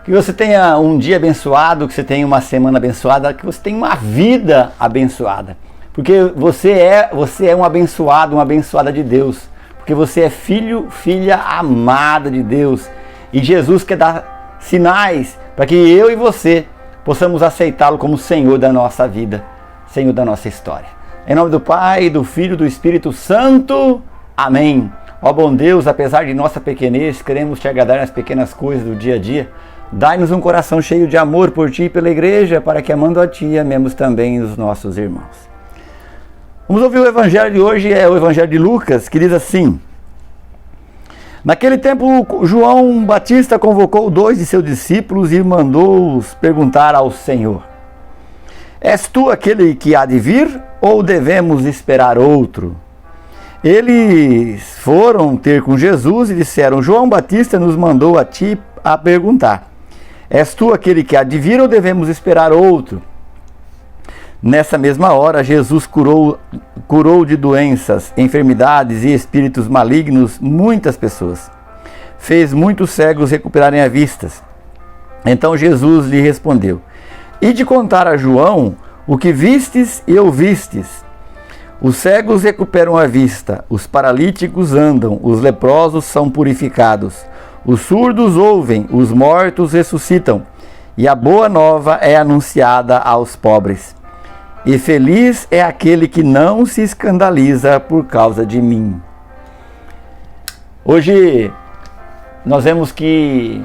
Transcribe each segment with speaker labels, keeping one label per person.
Speaker 1: Que você tenha um dia abençoado, que você tenha uma semana abençoada, que você tenha uma vida abençoada. Porque você é um abençoado, uma abençoada de Deus. Porque você é filho, filha amada de Deus. E Jesus quer dar sinais para que eu e você possamos aceitá-lo como Senhor da nossa vida, Senhor da nossa história. Em nome do Pai, do Filho e do Espírito Santo. Amém. Ó bom Deus, apesar de nossa pequenez, queremos te agradar nas pequenas coisas do dia a dia. Dai-nos um coração cheio de amor por ti e pela igreja, para que amando a ti, amemos também os nossos irmãos. Vamos ouvir o evangelho de hoje, é o evangelho de Lucas, que diz assim: naquele tempo, João Batista convocou 2 de seus discípulos e mandou-os perguntar ao Senhor: és tu aquele que há de vir, ou devemos esperar outro? Eles foram ter com Jesus e disseram: João Batista nos mandou a ti a perguntar: és tu aquele que há de vir, ou devemos esperar outro? Nessa mesma hora, Jesus curou de doenças, enfermidades e espíritos malignos muitas pessoas. Fez muitos cegos recuperarem a vista. Então Jesus lhe respondeu: ide contar a João o que vistes e ouvistes. Os cegos recuperam a vista, os paralíticos andam, os leprosos são purificados, os surdos ouvem, os mortos ressuscitam, e a boa nova é anunciada aos pobres. E feliz é aquele que não se escandaliza por causa de mim. Hoje nós vemos que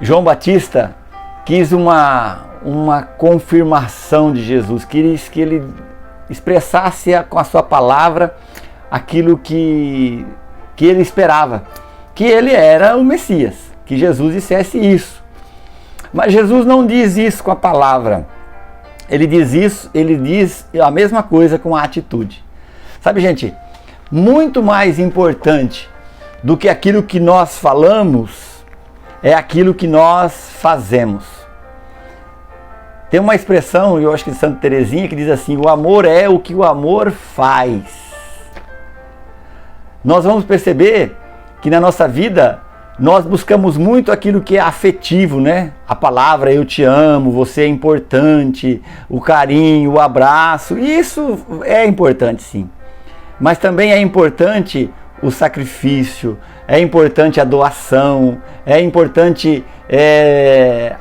Speaker 1: João Batista quis uma confirmação de Jesus, quis que ele expressasse com a sua palavra aquilo que ele esperava, que ele era o Messias, que Jesus dissesse isso. Mas Jesus não diz isso com a palavra, ele diz a mesma coisa com a atitude. Sabe, gente, muito mais importante do que aquilo que nós falamos é aquilo que nós fazemos. Tem uma expressão, eu acho que de Santa Teresinha, que diz assim: o amor é o que o amor faz. Nós vamos perceber que na nossa vida nós buscamos muito aquilo que é afetivo, né? A palavra eu te amo, você é importante, o carinho, o abraço, isso é importante sim. Mas também é importante o sacrifício, é importante a doação, é importante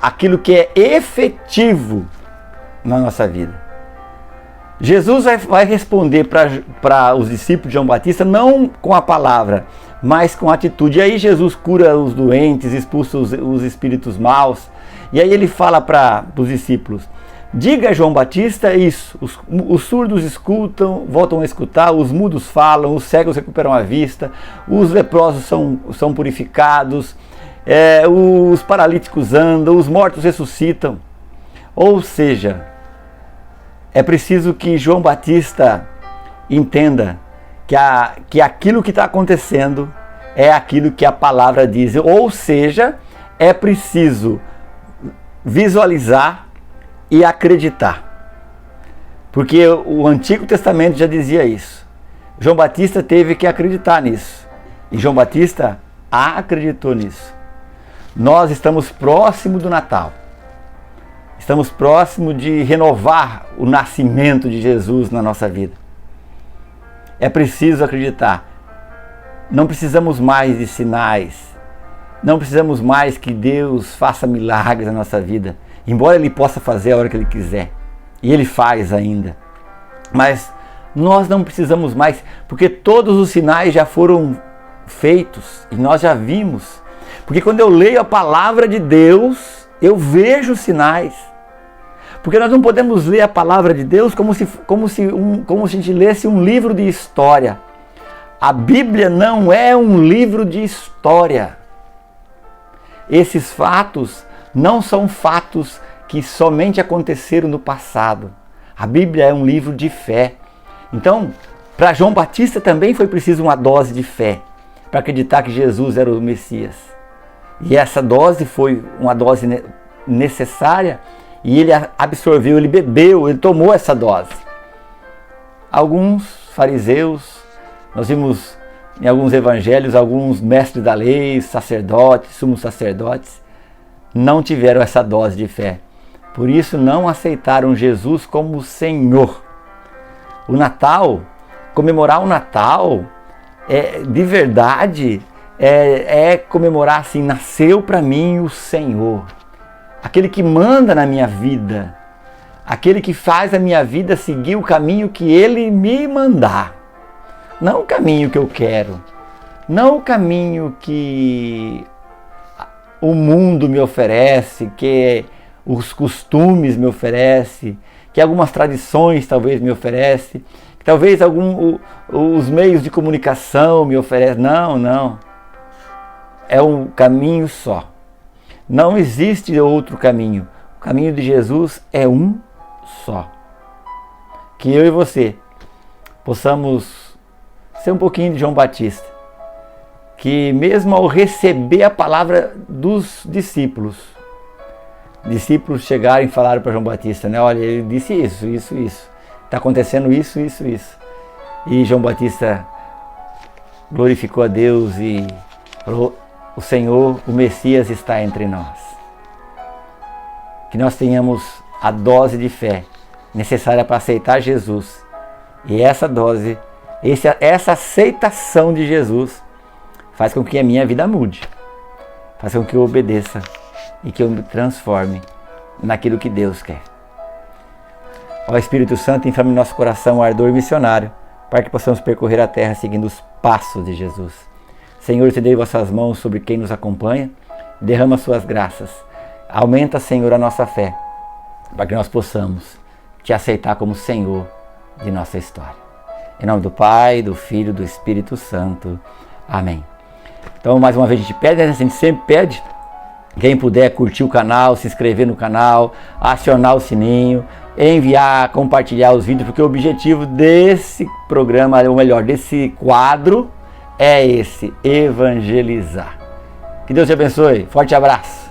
Speaker 1: aquilo que é efetivo na nossa vida. Jesus vai responder para os discípulos de João Batista não com a palavra, mas com a atitude. E aí Jesus cura os doentes, expulsa os espíritos maus, e aí ele fala para os discípulos: diga a João Batista isso, os surdos escutam, voltam a escutar, os mudos falam, os cegos recuperam a vista, os leprosos são purificados, os paralíticos andam, os mortos ressuscitam. Ou seja, é preciso que João Batista entenda que aquilo que está acontecendo é aquilo que a palavra diz. Ou seja, é preciso visualizar e acreditar. Porque o Antigo Testamento já dizia isso. João Batista teve que acreditar nisso. E João Batista acreditou nisso. Nós estamos próximo do Natal. Estamos próximo de renovar o nascimento de Jesus na nossa vida. É preciso acreditar. Não precisamos mais de sinais. Não precisamos mais que Deus faça milagres na nossa vida. Embora Ele possa fazer a hora que Ele quiser. E Ele faz ainda. Mas nós não precisamos mais, porque todos os sinais já foram feitos e nós já vimos. Porque quando eu leio a palavra de Deus, eu vejo sinais. Porque nós não podemos ler a palavra de Deus como se a gente lesse um livro de história. A Bíblia não é um livro de história. Esses fatos não são fatos que somente aconteceram no passado. A Bíblia é um livro de fé. Então, para João Batista também foi preciso uma dose de fé para acreditar que Jesus era o Messias. E essa dose foi uma dose necessária e ele absorveu, ele bebeu, ele tomou essa dose. Alguns fariseus, nós vimos em alguns evangelhos, alguns mestres da lei, sacerdotes, sumos sacerdotes, não tiveram essa dose de fé. Por isso não aceitaram Jesus como Senhor. O Natal, comemorar o Natal, de verdade, é comemorar assim, nasceu para mim o Senhor. Aquele que manda na minha vida. Aquele que faz a minha vida seguir o caminho que Ele me mandar. Não o caminho que eu quero. Não o caminho que o mundo me oferece, que os costumes me oferecem, que algumas tradições talvez me oferecem, que talvez os meios de comunicação me oferecem. Não. É um caminho só. Não existe outro caminho. O caminho de Jesus é um só. Que eu e você possamos ser um pouquinho de João Batista. Que mesmo ao receber a palavra dos discípulos chegaram e falaram para João Batista, né? Olha, ele disse isso. Está acontecendo isso. E João Batista glorificou a Deus e falou, o Senhor, o Messias está entre nós. Que nós tenhamos a dose de fé necessária para aceitar Jesus. E essa dose, essa aceitação de Jesus faz com que a minha vida mude. Faz com que eu obedeça e que eu me transforme naquilo que Deus quer. Ó Espírito Santo, inflame em nosso coração o ardor missionário, para que possamos percorrer a terra seguindo os passos de Jesus. Senhor, eu te dei vossas mãos sobre quem nos acompanha, derrama suas graças. Aumenta, Senhor, a nossa fé, para que nós possamos te aceitar como Senhor de nossa história. Em nome do Pai, do Filho e do Espírito Santo. Amém. Então, mais uma vez, a gente pede, a gente sempre pede, quem puder curtir o canal, se inscrever no canal, acionar o sininho, enviar, compartilhar os vídeos, porque o objetivo desse programa, ou melhor, desse quadro, é esse, evangelizar. Que Deus te abençoe. Forte abraço.